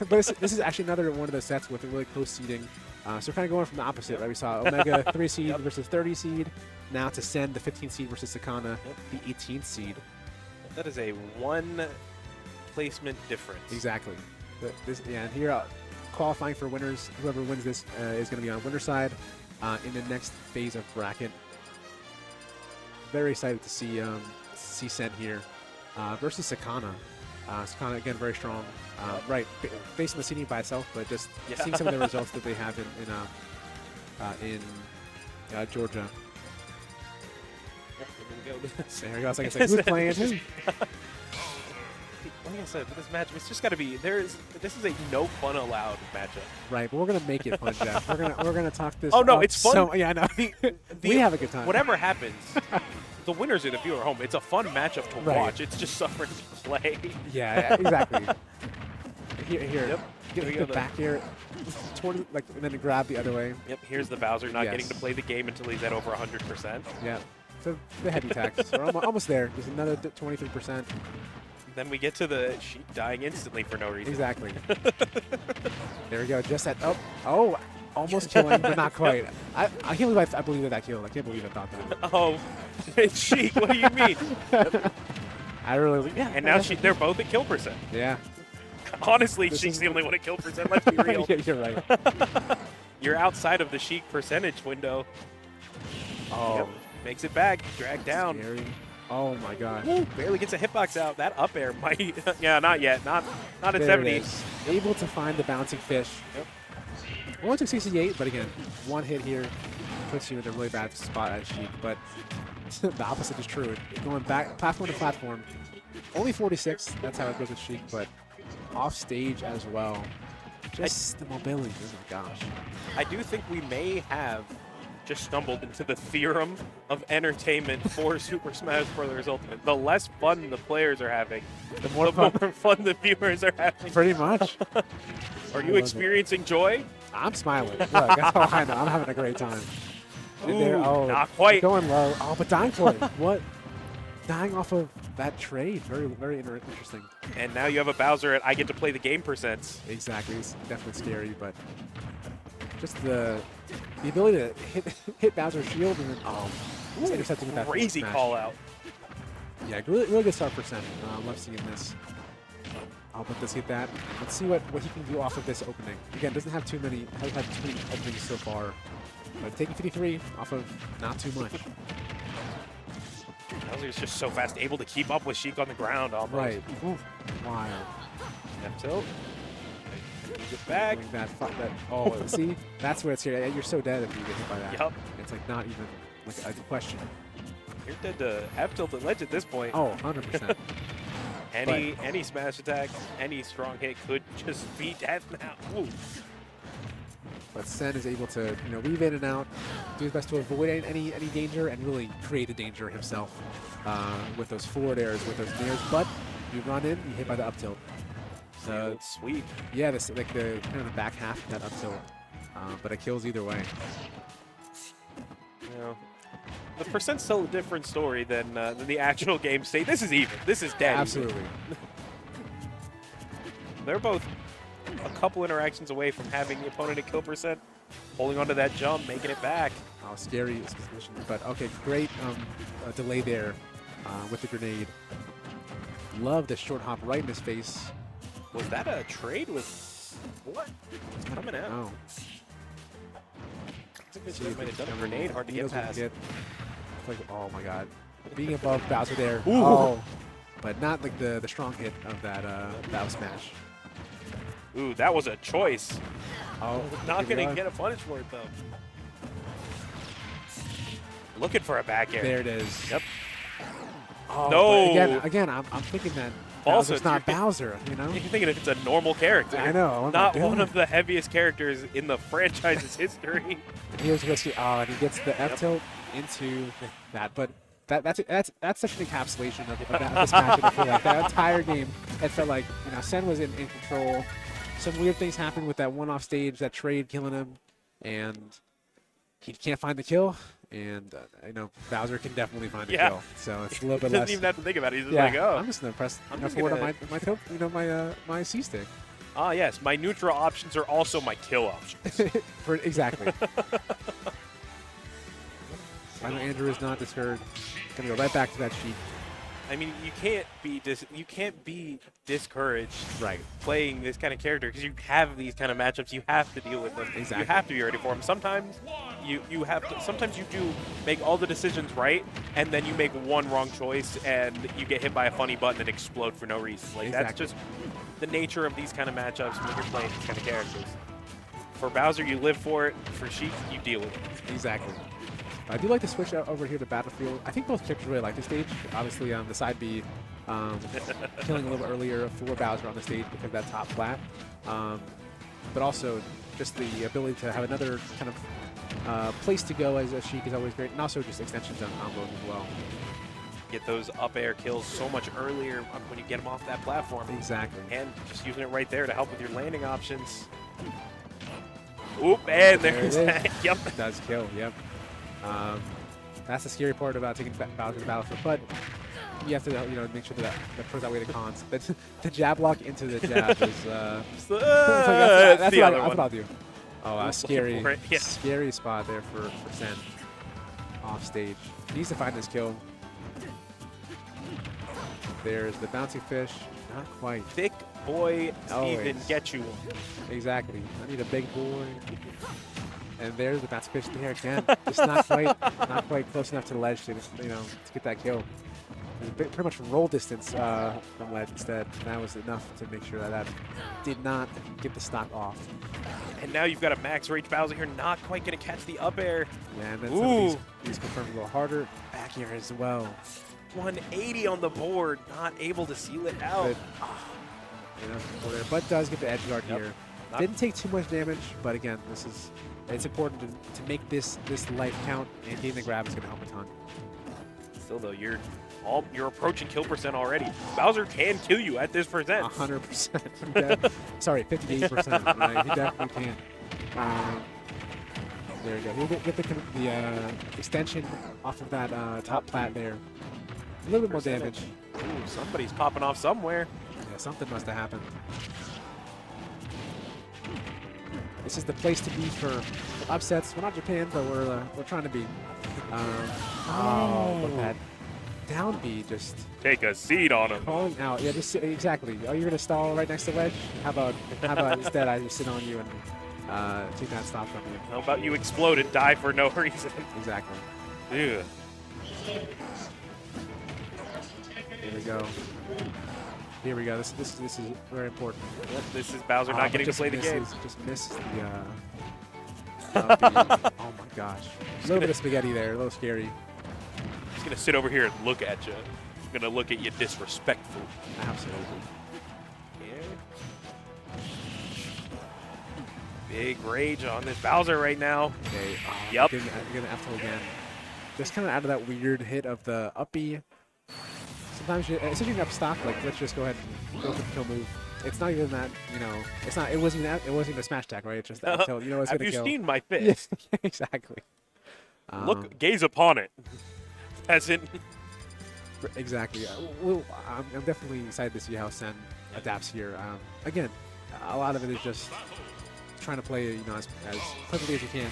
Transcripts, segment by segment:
But this is actually another one of those sets with a really close seeding. So we're kind of going from the opposite, right? We saw Omega 3 seed versus 30 seed. Now to Senn, the 15 seed versus Sakana, the 18th seed. That is a 1 placement difference. Exactly. And here, qualifying for winners, whoever wins this is going to be on winner side in the next phase of bracket. Very excited to see Senn here versus Sakana. Sakana, again, very strong. Right, facing the seeding by itself, but just seeing some of the results that they have in Georgia. There he goes. Like I said, who's playing who? Like I said, this match, it's just got to be. This is a no fun allowed matchup. Right, but we're gonna make it fun, Jeff. We're gonna talk this. Oh no, it's fun. So, yeah, I know. We have a good time. Whatever happens, the winners are the viewer home. It's a fun matchup to watch. It's just suffering to play. Yeah, exactly. Here. Yep. Get the back here, and then grab the other way. Yep. Here's the Bowser not getting to play the game until he's at over 100%. Yeah. So the heavy tax. So we're almost there. There's another 23%. Then we get to the Sheik dying instantly for no reason. Exactly. There we go. Just that. Oh, almost killing, but not quite. I can't believe I believe that killed. I can't believe I thought that. Oh, it's Sheik. What do you mean? I really. Yeah. And now they're both at kill percent. Yeah. Honestly, Sheik's the only one at kill percent. Let's be real. Yeah, you're right. You're outside of the Sheik percentage window. Oh. Yep. Makes it back. Dragged down. Scary. Oh my god. Woo, barely gets a hitbox out. That up air might. Yeah, not yet. Not at there 70. Able to find the bouncing fish. Yep. Only took 68, but again, one hit here puts you in a really bad spot at Sheik. But the opposite is true. Going back platform to platform. Only 46. That's how it goes with Sheik, but off stage as well. Just the mobility. Oh my gosh. I do think we may have just stumbled into the theorem of entertainment for Super Smash Bros. Ultimate. The less fun the players are having, the more fun the viewers are having. Pretty much. Are you experiencing joy? I'm smiling. Look, that's all I know. I'm having a great time. Ooh, not quite. Going low. Oh, but dying for it. What? Dying off of that trade. Very, very interesting. And now you have a Bowser at I get to play the game percents. Exactly. It's definitely scary, but just the ability to hit Bowser's shield and then intercepting with that crazy call out. Yeah, really good start for Senn. Love seeing this. I'll let this hit that. Let's see what he can do off of this opening. Again, hasn't had too many openings so far. But taking 53 off of not too much. Bowser's just so fast, able to keep up with Sheik on the ground almost. Right. Oof. Wild. F tilt. Get back. Oh, see? That's where it's here. You're so dead if you get hit by that. Yep. It's like not even like a question. You're dead to F tilt and ledge at this point. Oh, 100%. Any smash attack, any strong hit could just be death now. Ooh. But Senn is able to, weave in and out, do his best to avoid any danger, and really create the danger himself with those forward airs, with those nairs. But you run in, you hit by the up tilt. So sweet. Yeah, this like the kind of the back half of that up tilt, but it kills either way. The percent's still a different story than the actual game state. This is even. This is dead. Absolutely. They're both a couple interactions away from having the opponent at kill percent, holding onto that jump, making it back. Oh, scary position. But okay, great delay there with the grenade. Love the short hop right in his face. Was that a trade with what? It's coming out. Oh. I think they might have done a grenade, hard to get past. Like, oh my god. Being above Bowser there. Ooh. Oh. But not like the strong hit of that Bow smash. Ooh, that was a choice. Oh, not going to get a punish for it, though. Looking for a back air. There it is. Yep. Oh, no. Again, I'm thinking that Bowser's not Bowser, You're thinking if it's a normal character. I know. Not one of the heaviest characters in the franchise's history. Here's risky. Oh, and he gets the F tilt into that. But that's such an encapsulation of this match. I feel like that entire game, it felt like Senn was in control. Some weird things happened with that one off stage, that trade killing him, and he can't find the kill. And Bowser can definitely find the kill, so it's a little bit less. Doesn't even have to think about it. He's just like, oh, I'm just gonna press forward on my C stick. Ah, yes, my neutral options are also my kill options. Exactly. I know Andrew is not discouraged. Gonna go right back to that Sheik. I mean, you can't be discouraged Right. playing this kind of character because you have these kind of matchups. You have to deal with them. Exactly. You have to be ready for them. Sometimes you have to. Sometimes you do make all the decisions right, and then you make one wrong choice, and you get hit by a funny button and explode for no reason. Like that's just the nature of these kind of matchups when you're playing these kind of characters. For Bowser, you live for it. For Sheik, you deal with it. Exactly. I do like to switch out over here to Battlefield. I think both characters really like the stage. Obviously, the side B killing a little earlier for Bowser on the stage because of that top flat. But also just the ability to have another kind of place to go as a Sheik is always great. And also just extensions on combos as well. Get those up air kills so much earlier when you get them off that platform. Exactly. And just using it right there to help with your landing options. Oop, and there's that. Yep. It does kill, yep. That's the scary part about taking Bowser to the battlefield, but you have to make sure that pros outweigh the cons. But the jab lock into the jab is that's what I'll do. Oh, scary, yeah. Scary spot there for Senn. Off stage, he needs to find this kill. There's the bouncy fish, not quite. Thick boy even get you. Exactly. I need a big boy. And there's the bouncy fish there again. Just not quite close enough to the ledge to get that kill. Pretty much from roll distance from ledge instead. And that was enough to make sure that did not get the stock off. And now you've got a max range Bowser here, not quite going to catch the up air. Yeah, and then some of these confirmed a little harder. Back here as well. 180 on the board, not able to seal it out. But does get the edge guard here. Didn't take too much damage, but again, it's important to make this life count, and getting the grab is going to help a ton. Still though, you're approaching kill percent already. Bowser can kill you at this percent. 100%. Sorry, 58%. Right? He definitely can. There you go. He'll get the extension off of that top plat there. A little bit more damage. Ooh, somebody's popping off somewhere. Yeah, something must have happened. This is the place to be for upsets. We're not Japan, but we're trying to be. But that down B just take a seat on him. Calling out. Yeah, just exactly. Oh, you're gonna stall right next to ledge? How about instead I just sit on you and take that stop from you? How about you explode and die for no reason? Exactly. Ew. Here we go. Here we go. This is very important. Yep, this is Bowser not getting to play the game. Just missed the. Oh my gosh! A little bit of spaghetti there. A little scary. He's gonna sit over here and look at you. He's gonna look at you disrespectful. Absolutely. Yeah. Big rage on this Bowser right now. Okay. Yep. Getting F again. Just kind of out of that weird hit of the up B. Sometimes especially up stock, like let's just go ahead and go for the kill move. It's not even that, it's not. It wasn't even a smash attack, right? It's just that it's gonna kill. Have you seen my fist? Yeah, exactly. Look, gaze upon it. Peasant. Exactly. I'm definitely excited to see how Senn adapts here. Again, a lot of it is just trying to play, as perfectly as you can.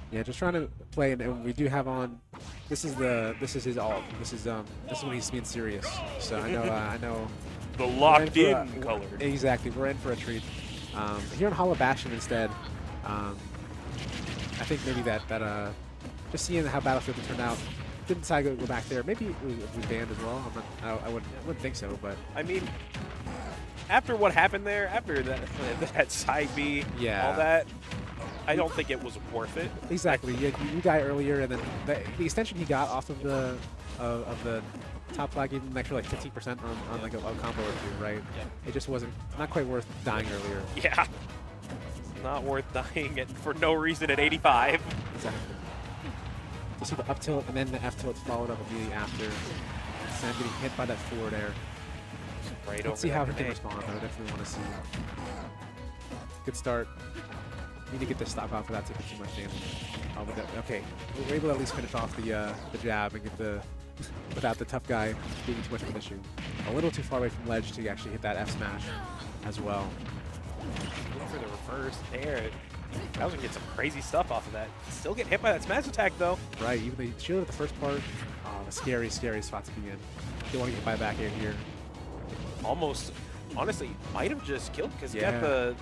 Yeah, just trying to play, and we do have on. This is his alt. This is when he's being serious. So I know. The locked in color. Exactly, we're in for a treat. Here on Hollow Bastion instead, I think maybe that just seeing how Battlefield turned out, didn't decide to go back there. Maybe it was banned as well. I wouldn't think so, but I mean, after what happened there, after that side B, all that. I don't think it was worth it. Exactly. You die earlier, and then the extension he got off of the top flag gave him an extra like 15% on like a combo or two, right? Yeah. It just wasn't not quite worth dying earlier. Yeah. Not worth dying for no reason at 85. Exactly. You see the up tilt and then the F tilt followed up immediately after. Senn getting hit by that forward air. Right. Let's see how he can respond. I definitely want to see. Good start. Need to get this stock off without taking too much damage. Okay, we're able to at least finish off the jab and get the without the tough guy being too much of an issue. A little too far away from ledge to actually hit that F smash as well. Look for the reverse there. Bowser get some crazy stuff off of that. Still get hit by that smash attack though. Right, even the shield at the first part, a scary, scary spot to be in. Don't want to get hit by a back air here. Almost, honestly, might have just killed because you got the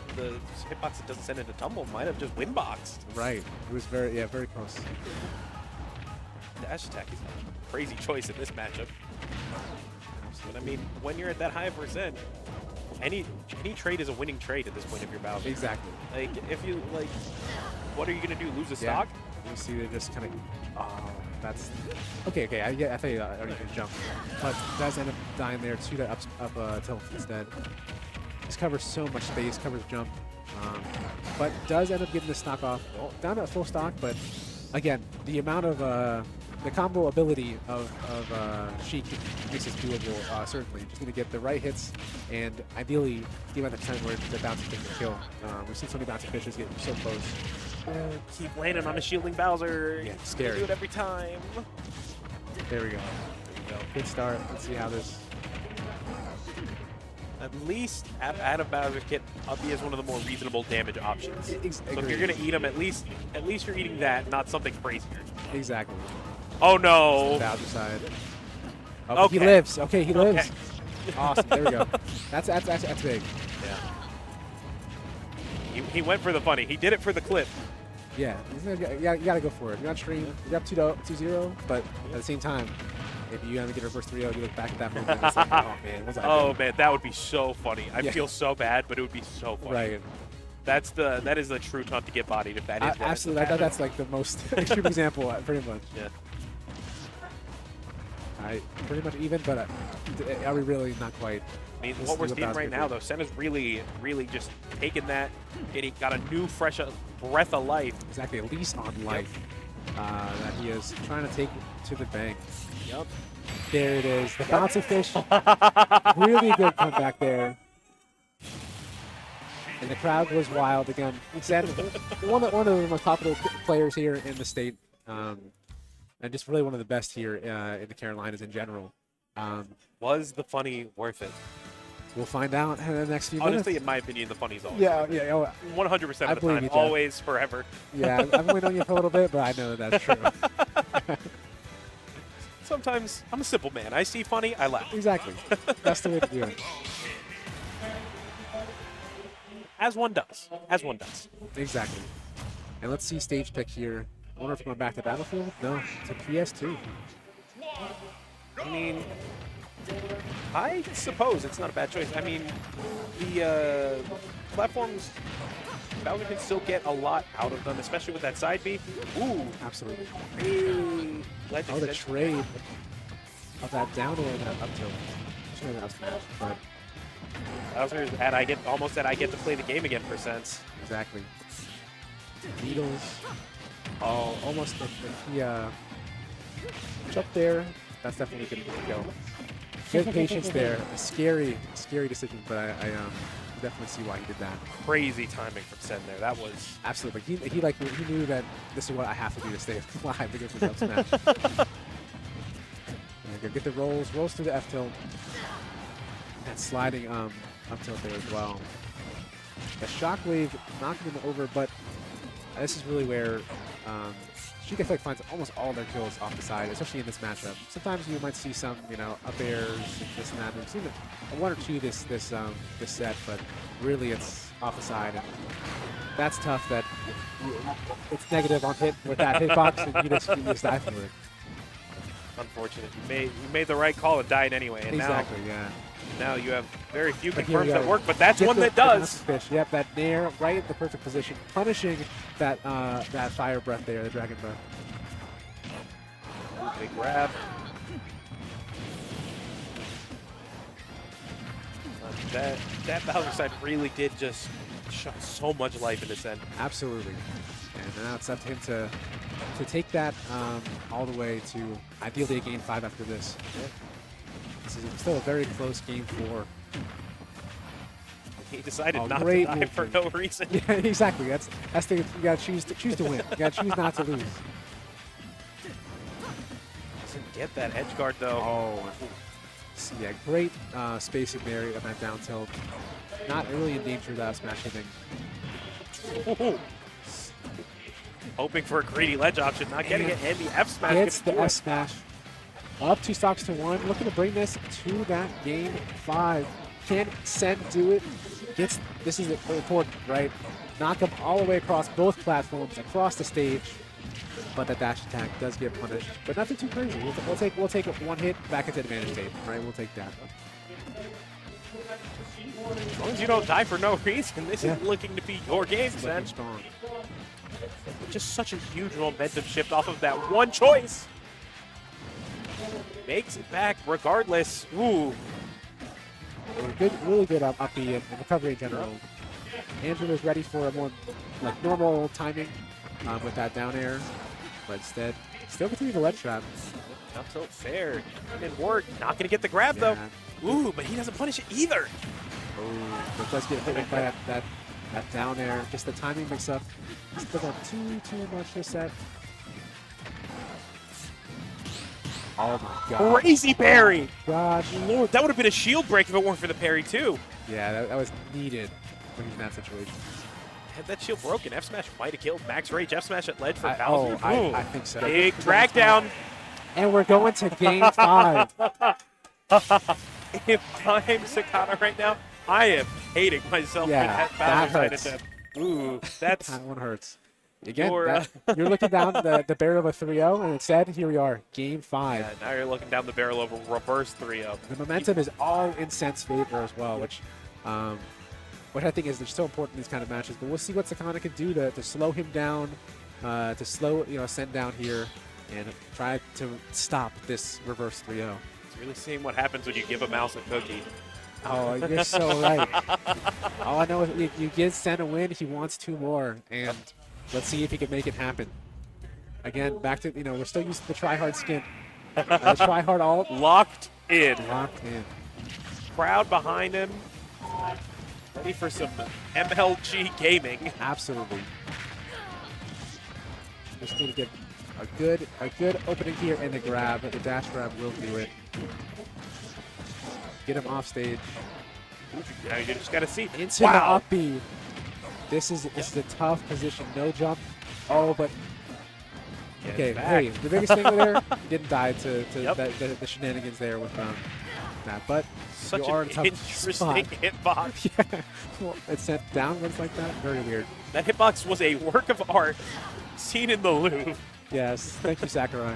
hitbox that doesn't send into tumble. Might have just win-boxed. Right, it was very close. Dash attack is a crazy choice in this matchup. But I mean, when you're at that high percent, any trade is a winning trade at this point if you're Bowser. Exactly. Like, if you, like, what are you going to do, lose a stock? You see they just kind of, oh, that's, okay, I thought you already could jump. But does end up dying there to the up tilt instead. Just covers so much space, covers jump. But does end up getting the stock off. Well, down at full stock, but again, the amount of, the combo ability of Sheik makes this doable, certainly. Just need to get the right hits and ideally the amount of time where the bouncing fish can kill. We've seen so many bouncing fishes get so close. Keep landing on a shielding Bowser. Yeah, it's scary. Do it every time. There we go. Good start. Let's see how this. At least out of Bowser's kit, Uppy is one of the more reasonable damage options. So if you're gonna eat him, at least you're eating that, not something crazier. Exactly. Oh no! Bowser side. Oh, okay. He lives. Okay, he lives. Awesome. There we go. That's big. Yeah. He went for the funny. He did it for the clip. Yeah, you gotta go for it. You're on stream. You're up 2-0, but at the same time, if you have to get reverse 3-0, you look back at that moment. It's like, oh man, what's that? Oh man, that would be so funny. I feel so bad, but it would be so funny. Right. That is the true taunt to get bodied if that is. Absolutely. That's like the most extreme example, pretty much. Yeah. Pretty much even, but are we really not quite? I mean, what we're seeing right now, though, Senn is really just taking that, got a new, fresh breath of life. Exactly, at least on life that he is trying to take to the bank. Yep. There it is, the bouncing fish. Really good comeback there. And the crowd was wild again. Senn, one of the most popular players here in the state. And just really one of the best here in the Carolinas in general. Was the funny worth it? We'll find out in the next few minutes. Honestly, in my opinion, the funny's always worth it. 100% of the time, you, always, forever. Yeah, I've only known you for a little bit, but I know that's true. Sometimes I'm a simple man. I see funny, I laugh. Exactly. That's the way to do it. As one does. As one does. Exactly. And let's see stage pick here. I wonder if we're going back to Battlefield? No, it's a PS2. I mean, I suppose it's not a bad choice. I mean, the platforms, Bowser can still get a lot out of them, especially with that side B. Ooh. Absolutely. Hey. Oh, the trade of that down or that up tilt. Sure, that was bad, but Bowser's I get to play the game again for Sense. Exactly. Needles. Oh, almost if he jumped there, that's definitely going to go. Good patience there. A scary decision, but I definitely see why he did that. Crazy timing from Senn there. That was absolutely. He knew that this is what I have to do to stay alive to go for the up smash. Get the rolls through the F tilt, and sliding up tilt there as well. The shockwave knocking him over, but this is really where Sheik, I feel like, finds almost all their kills off the side, especially in this matchup. Sometimes you might see some, up airs, this and that. We've seen one or two this set, but really it's off the side, and that's tough. That it's negative on hit with that hitbox, and you just die through it. Unfortunate. You made the right call and died anyway. And exactly. Now you have very few confirms that work, but that's one that does. Fish. Yep, that nair right at the perfect position, punishing that that fire breath there, the dragon breath. Big grab. That Bowser side really did just shut so much life into Senn. Absolutely. And now it's up to him to take that all the way to ideally a game 5 after this. Yeah. This is still a very close game 4. He decided not to die for no reason. Yeah, exactly. That's the you gotta choose to win. You gotta choose not to lose. get that edge guard though. Oh, yeah, great spacing there on that down tilt. Not really in danger of that smash hitting. Ooh. Hoping for a greedy ledge option, not getting it, and the F smash Gets the gonna F smash. Up 2 stocks to 1. Looking to bring this to that game 5. Can Senn do it? This is important, right? Knock him all the way across both platforms, across the stage. But that dash attack does get punished. But nothing too crazy. We'll take one hit back into advantage state, right? We'll take that. As long as you don't die for no reason, this is looking to be your game, Senn. Strong. Just such a huge momentum shift off of that one choice. Makes it back regardless. Ooh. Really good up B and recovery in general. Andrew was ready for a more like normal timing with that down air, but instead still continue the ledge trap. Up tilt fair. Didn't work. Not going to get the grab though. Ooh, but he doesn't punish it either. Oh, it does get hit by that down air. Just the timing mix up. Still got too much to set. Oh my god. Crazy parry. God. Lord, that would have been a shield break if it weren't for the parry too. Yeah, that was needed when he's in that situation. Had that shield broken, F smash might have killed. Max Rage F smash at ledge for Bowser. Oh, I think so. Big drag down. And we're going to game 5. If I'm Sakana right now, I am hating myself for that Bowser side attempt. Ooh, that's that one hurts. Again, you're you're looking down the barrel of a 3-0, and instead, here we are, game 5. Yeah, now you're looking down the barrel of a reverse 3-0. The momentum is all in Senn's favor as well, which I think is so important in these kind of matches. But we'll see what Sakana can do to slow him down, to slow Senn down here, and try to stop this reverse 3-0. It's really seeing what happens when you give a mouse a cookie. Oh, you're so right. All I know is if you give Senn a win, he wants 2 more, and let's see if he can make it happen. Again, back to, we're still used to the try-hard skin. Try-hard alt. Locked in. Locked in. Crowd behind him. Ready for some MLG gaming. Absolutely. Just need to get a good opening here and the grab. The dash grab will do it. Get him off stage. Now you just got to see. Into the up B. This is a tough position. No jump. Oh, but okay. Hey, the biggest thing there, he didn't die to the shenanigans there with that. But such you are an in a tough interesting spot. hitbox. Yeah. Well, it's sent downwards like that. Very weird. That hitbox was a work of art seen in the Louvre. Yes. Thank you, Sakurai.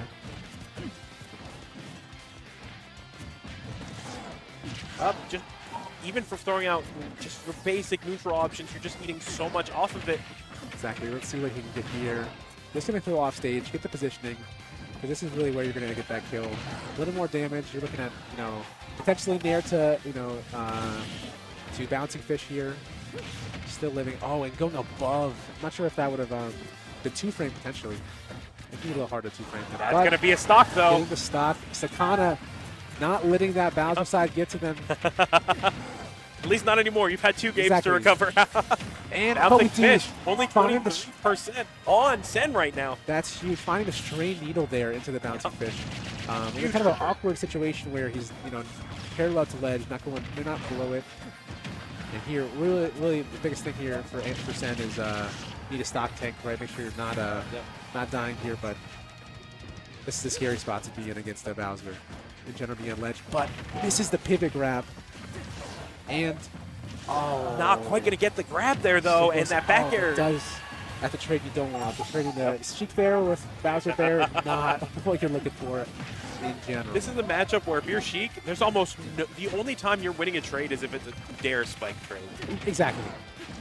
Just even for throwing out just your basic neutral options, you're just eating so much off of it. Exactly. Let's see what he can get here. Just going to throw off stage, get the positioning, because this is really where you're going to get that kill. A little more damage. You're looking at, potentially near to, to bouncing fish here. Still living. Oh, and going above. I'm not sure if that would have been 2-frame potentially. It'd be a little hard to 2-frame. That's going to be a stock though. Getting the stock. Sakana not letting that Bowser side get to them. At least not anymore. You've had 2 games to recover. And bouncing fish. Only 20% on Senn right now. That's huge. Finding the stray needle there into the bouncing fish. It's kind of an awkward situation where he's, parallel to ledge, they're not below it. And here, really, the biggest thing here for Senn is need a stock tank, right? Make sure you're not dying here. But this is a scary spot to be in against the Bowser. In general, being on ledge, but this is the pivot grab, and not quite going to get the grab there though, and that back air does. At the trade you don't want. The trading the Sheik there with Bowser there, not what you're looking for in general. This is a matchup where if you're Sheik, there's almost the only time you're winning a trade is if it's a dare spike trade. Exactly,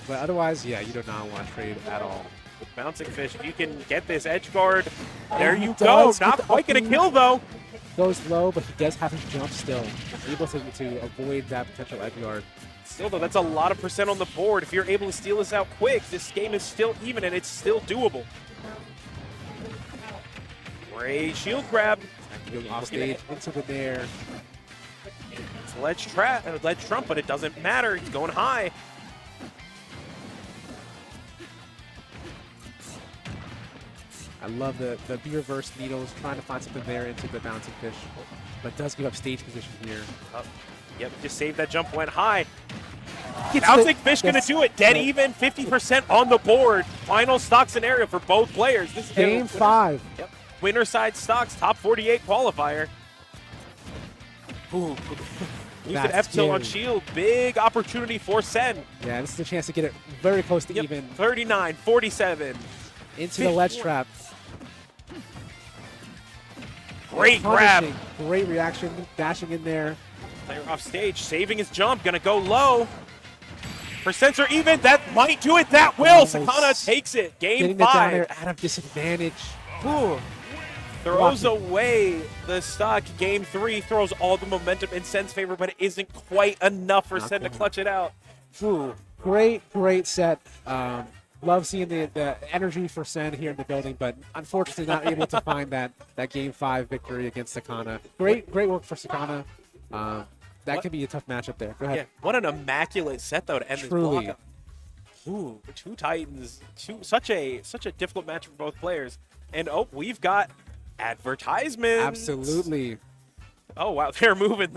but otherwise, yeah, you do not want to trade at all. With bouncing fish, if you can get this edge guard, there you go. Not quite going to kill though. Goes low, but he does have his jump still. Able to avoid that potential edge guard. Still, though, that's a lot of percent on the board. If you're able to steal this out quick, this game is still even, and it's still doable. Great shield grab. Going off stage, into the nair. It's ledge trump, but it doesn't matter. He's going high. I love the reverse needles, trying to find something there into the bouncing fish, but does give up stage position here. Yep, just saved that jump, went high. Gets Bouncing fish gonna do it. Dead even, 50% on the board. Final stock scenario for both players. This is Game 5. Yep. Winner side stocks, top 48 qualifier. Ooh. Use an F tilt on shield. Big opportunity for Senn. Yeah, this is a chance to get it very close to even. 39, 47. Into the ledge trap. Great grab. Great reaction, dashing in there. Player off stage, saving his jump, gonna go low. Percents are even, that might do it, that will. Sakana takes it, game 5. Getting it down there at a disadvantage. Ooh. Throws away the stock. Game 3 throws all the momentum in Senn's favor, but it isn't quite enough for Senn to clutch it out. Ooh. Great set. Love seeing the energy for Senn here in the building, but unfortunately not able to find that game 5 victory against Sakana. Great work for Sakana. That could be a tough matchup there. Go ahead. Yeah, what an immaculate set though to end this block. Ooh, two Titans, such a difficult match for both players. And we've got advertisements. Absolutely. Oh wow, they're moving.